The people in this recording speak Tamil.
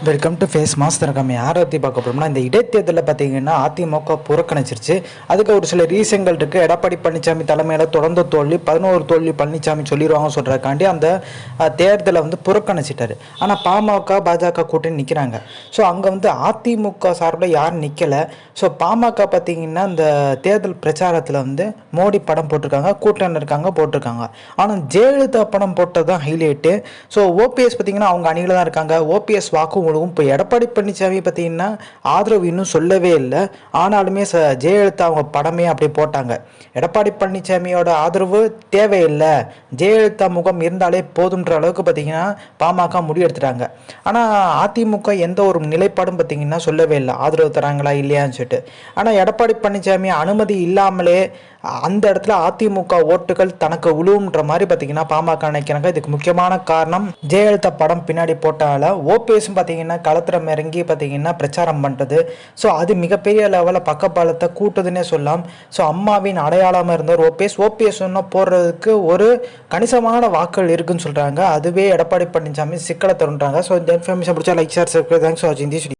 Welcome to face master. நம்ம யாரை பற்றி பார்க்க போகிறோம்னா, இந்த இடைத்தேர்தலில் பார்த்தீங்கன்னா அதிமுக புறக்கணிச்சிருச்சு. அதுக்கு ஒரு சில ரீசன்கள் இருக்குது. எடப்பாடி பழனிசாமி தலைமையில் தொடர்ந்து தோல்வி, 11 தோல்வி பழனிசாமி சொல்லிடுவாங்க சொல்கிறக்காண்டி அந்த தேர்தலை புறக்கணிச்சிட்டாரு. ஆனால் பாமக பாஜக கூட்டணி நிற்கிறாங்க. ஸோ அங்கே அதிமுக சார்பில் யாரும் நிற்கலை. ஸோ பாமக பார்த்தீங்கன்னா இந்த தேர்தல் பிரச்சாரத்தில் மோடி படம் போட்டிருக்காங்க, கூட்டணி இருக்காங்க போட்டிருக்காங்க. ஆனால் ஜெயலலிதா படம் போட்டது தான் ஹைலைட்டு. ஸோ ஓபிஎஸ் பார்த்தீங்கன்னா அவங்க அணியில் தான் இருக்காங்க. ஓபிஎஸ் வாக்கு முழுகும். இப்போ எடப்பாடி பழனிசாமி பார்த்தீங்கன்னா ஆதரவு இன்னும் சொல்லவே இல்லை. ஆனாலுமே ஜெயலலிதா அவங்க படமே அப்படி போட்டாங்க. எடப்பாடி பழனிசாமியோட ஆதரவு தேவையில்லை, ஜெயலலிதா முகம் இருந்தாலே போதுன்ற அளவுக்கு பார்த்தீங்கன்னா பாமக முடிவெடுத்துட்டாங்க. ஆனால் அதிமுக எந்த ஒரு நிலைப்பாடும் பார்த்தீங்கன்னா சொல்லவே இல்லை, ஆதரவு தராங்களா இல்லையான்னு சொல்லிட்டு. ஆனால் எடப்பாடி பழனிசாமி அனுமதி இல்லாமலே அந்த இடத்துல அதிமுக ஓட்டுகள் தனக்கு உழுவுன்ற மாதிரி பார்த்தீங்கன்னா பாமக நினைக்கிறாங்க. இதுக்கு முக்கியமான காரணம் ஜெயலலிதா படம் பின்னாடி போட்டால ஓபிஎஸும் பார்த்தீங்கன்னா களத்தில் இறங்கி பார்த்தீங்கன்னா பிரச்சாரம் பண்ணுறது. ஸோ அது மிகப்பெரிய லெவலில் பக்கபாலத்தை கூட்டுதுன்னே சொல்லலாம். ஸோ அம்மாவின் அடையாளமாக இருந்தவர் ஓபிஎஸ் இன்னும் போடுறதுக்கு ஒரு கணிசமான வாக்குகள் இருக்குன்னு சொல்கிறாங்க. அதுவே எடப்பாடி பழனிசாமி சிக்கலை தருன்றாங்க. ஸோ இந்த இன்ஃபர்மேஷன் பிடிச்சா like share subscribe. Thanks for வாட்சிங் திஸ் வீடியோ.